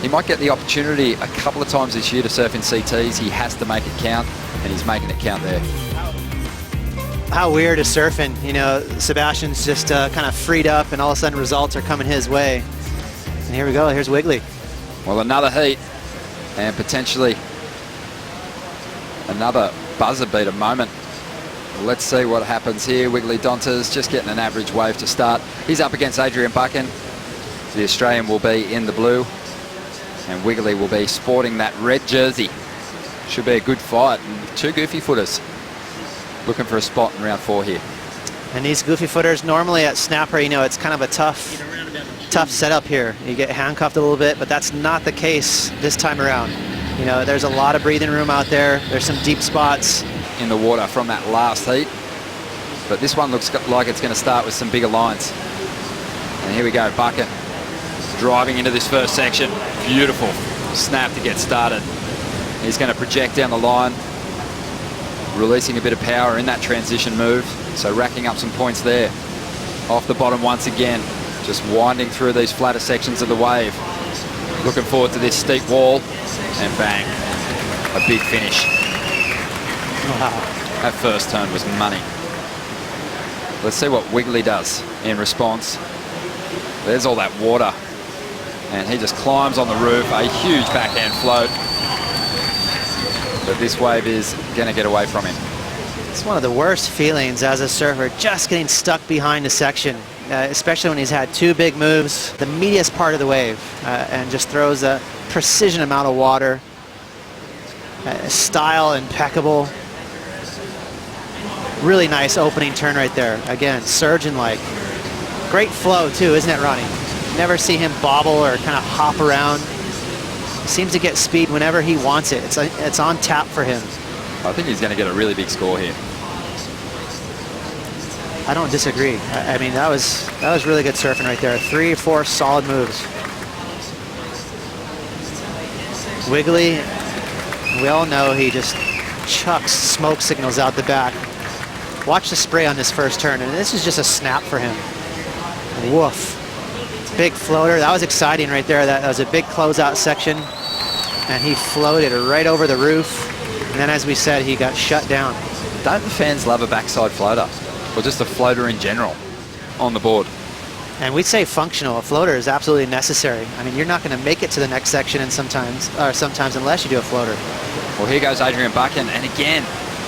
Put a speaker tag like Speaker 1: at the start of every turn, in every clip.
Speaker 1: He might get the opportunity a couple of times this year to surf in CTs. He has to make it count, and he's making it count there.
Speaker 2: How weird is surfing? You know, Sebastian's just kind of freed up, and all of a sudden results are coming his way. And here we go. Here's Wiggolly.
Speaker 1: Well, another heat, and potentially another buzzer beater moment. Let's see what happens here. Wiggolly Dantas just getting an average wave to start. He's up against Adrian Buchan. The Australian will be in the blue, and Wiggolly will be sporting that red jersey. Should be a good fight. And two goofy footers looking for a spot in round 4 here.
Speaker 2: And these goofy footers, normally at snapper, you know, it's kind of a tough setup here. You get handcuffed a little bit, but that's not the case this time around. You know, there's a lot of breathing room out there. There's some deep spots
Speaker 1: in the water from that last heat, but this one looks like it's going to start with some bigger lines. And here we go, Buchan driving into this first section. Beautiful snap to get started. He's going to project down the line, releasing a bit of power in that transition move, so racking up some points there. Off the bottom once again, just winding through these flatter sections of the wave. Looking forward to this steep wall, and bang, a big finish.
Speaker 2: Wow.
Speaker 1: That first turn was money. Let's see what Wiggolly does in response. There's all that water, and he just climbs on the roof, a huge backhand float. But this wave is going to get away from him.
Speaker 2: It's one of the worst feelings as a surfer, just getting stuck behind a section, especially when he's had two big moves, the meatiest part of the wave, and just throws a precision amount of water. Style impeccable. Really nice opening turn right there. Again, surgeon-like. Great flow too, isn't it, Ronnie? Never see him bobble or kind of hop around. Seems to get speed whenever he wants it. It's on tap for him.
Speaker 1: I think he's going to get a really big score here.
Speaker 2: I don't disagree. I mean, that was really good surfing right there. 3 or 4 solid moves. Wiggolly, we all know he just chucks smoke signals out the back. Watch the spray on this first turn, and this is just a snap for him. Woof. Big floater. That was exciting right there. That was a big closeout section, and he floated right over the roof. And then, as we said, he got shut down.
Speaker 1: Don't the fans love a backside floater, or just a floater in general on the board?
Speaker 2: And we'd say functional. A floater is absolutely necessary. I mean, you're not going to make it to the next section, and sometimes unless you do a floater.
Speaker 1: Well, here goes Adrian Buchan, and again,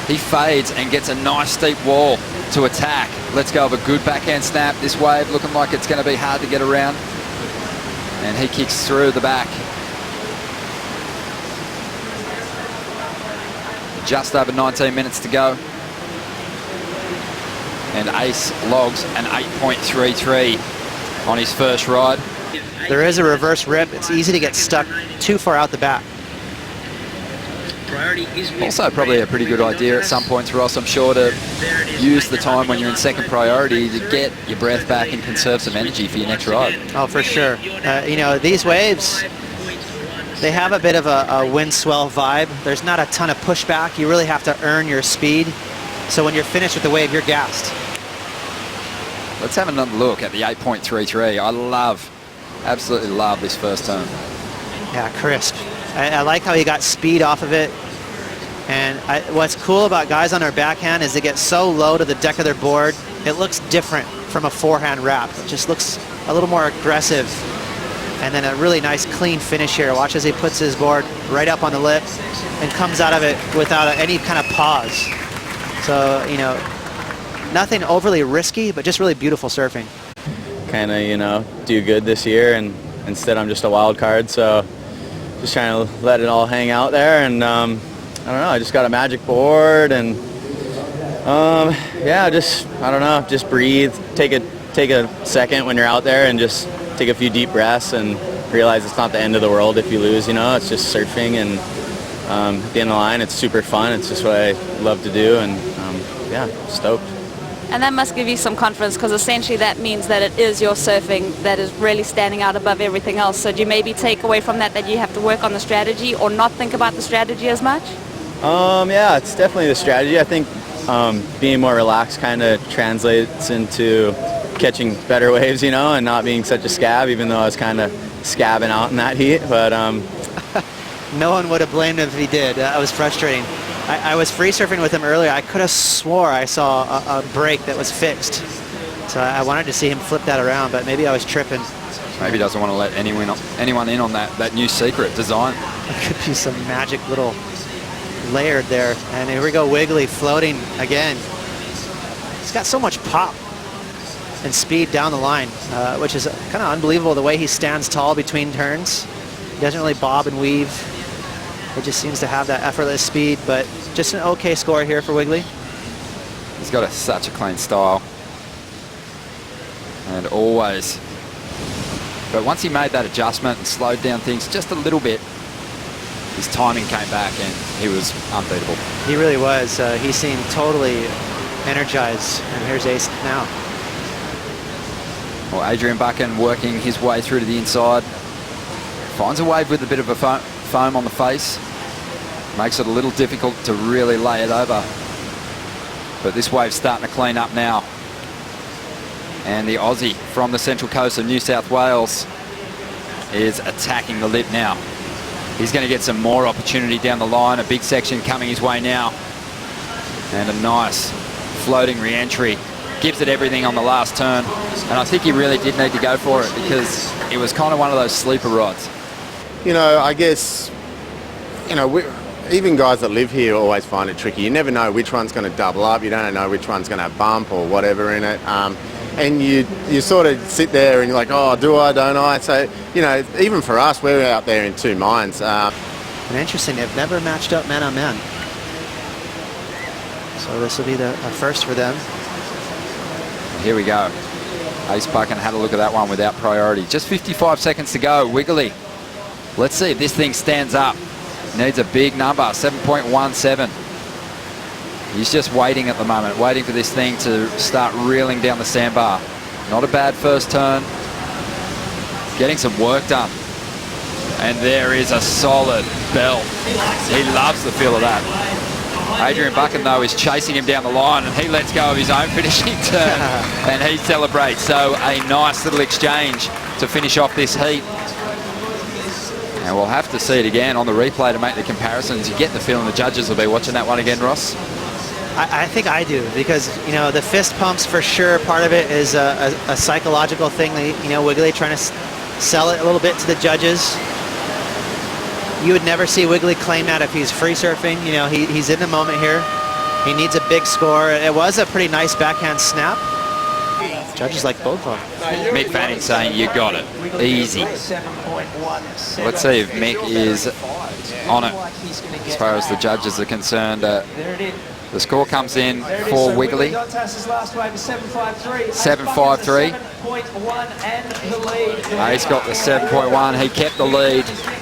Speaker 1: he fades and gets a nice steep wall to attack. Let's go of a good backhand snap. This wave looking like it's going to be hard to get around. And he kicks through the back. Just over 19 minutes to go. And Ace logs an 8.33 on his first ride.
Speaker 2: There is a reverse rip. It's easy to get stuck too far out the back.
Speaker 1: Also probably a pretty good idea at some points, Ross, I'm sure, to use the time when you're in second priority to get your breath back and conserve some energy for your next ride.
Speaker 2: Oh, for sure. You know, these waves, they have a bit of a wind swell vibe. There's not a ton of pushback. You really have to earn your speed. So when you're finished with the wave, you're gassed.
Speaker 1: Let's have another look at the 8.33. I absolutely love this first turn.
Speaker 2: Yeah, crisp. I like how he got speed off of it. And what's cool about guys on their backhand is they get so low to the deck of their board, it looks different from a forehand wrap. It just looks a little more aggressive. And then a really nice clean finish here. Watch as he puts his board right up on the lip and comes out of it without any kind of pause. So, you know, nothing overly risky, but just really beautiful surfing.
Speaker 3: Kind of, you know, do good this year, and instead I'm just a wild card, so just trying to let it all hang out there. And I don't know, I just got a magic board, and yeah, just, I don't know, just breathe, take a second when you're out there and just take a few deep breaths and realize it's not the end of the world if you lose, you know. It's just surfing, and at the end of the line, it's super fun. It's just what I love to do, and yeah, stoked.
Speaker 4: And that must give you some confidence, because essentially that means that it is your surfing that is really standing out above everything else. So do you maybe take away from that you have to work on the strategy or not think about the strategy as much?
Speaker 3: Yeah, it's definitely the strategy. I think being more relaxed kind of translates into catching better waves, you know, and not being such a scab, even though I was kind of scabbing out in that heat, but
Speaker 2: No one would have blamed him if he did. That was frustrating. I was free surfing with him earlier. I could have swore I saw a break that was fixed. So I wanted to see him flip that around, but maybe I was tripping.
Speaker 1: Maybe he doesn't want to let anyone in on that new secret design.
Speaker 2: It could be some magic little layered there. And here we go, Wiggolly floating again. He's got so much pop and speed down the line, which is kind of unbelievable the way he stands tall between turns. He doesn't really bob and weave. It just seems to have that effortless speed, but just an okay score here for Wiggolly.
Speaker 1: He's got such a clean style. And always. But once he made that adjustment and slowed down things just a little bit, his timing came back and he was unbeatable.
Speaker 2: He really was. He seemed totally energized. And here's Ace now.
Speaker 1: Well, Adrian Buchan working his way through to the inside. Finds a wave with a bit of a foam on the face. Makes it a little difficult to really lay it over. But this wave's starting to clean up now. And the Aussie from the central coast of New South Wales is attacking the lip now. He's going to get some more opportunity down the line. A big section coming his way now. And a nice floating re-entry. Gives it everything on the last turn. And I think he really did need to go for it because it was kind of one of those sleeper rods.
Speaker 5: You know, I guess, you know, even guys that live here always find it tricky. You never know which one's going to double up. You don't know which one's going to bump or whatever in it. And you sort of sit there and you're like, oh, do I, don't I? So, you know, even for us, we're out there in two minds.
Speaker 2: And interesting, they've never matched up man on man. So this will be a first for them.
Speaker 1: Here we go. Ace Buchan had a look at that one without priority. Just 55 seconds to go. Wiggolly. Let's see if this thing stands up. Needs a big number, 7.17. He's just waiting at the moment, waiting for this thing to start reeling down the sandbar. Not a bad first turn. Getting some work done. And there is a solid belt. He loves the feel of that. Adrian Buchan, though, is chasing him down the line, and he lets go of his own finishing turn, and he celebrates. So a nice little exchange to finish off this heat. And we'll have to see it again on the replay to make the comparisons. You get the feeling the judges will be watching that one again, Ross.
Speaker 2: I think I do, because, you know, the fist pumps for sure, part of it is a psychological thing. You know, Wiggolly trying to sell it a little bit to the judges. You would never see Wiggolly claim that if he's free surfing. You know, he's in the moment here. He needs a big score. It was a pretty nice backhand snap. Judges like both of them.
Speaker 1: Mick Fanning saying, you got it. Easy. Let's see if Mick is on it as far as the judges are concerned. The score comes in for Wiggolly. 7.53. Ace got the 7.1. He kept the lead.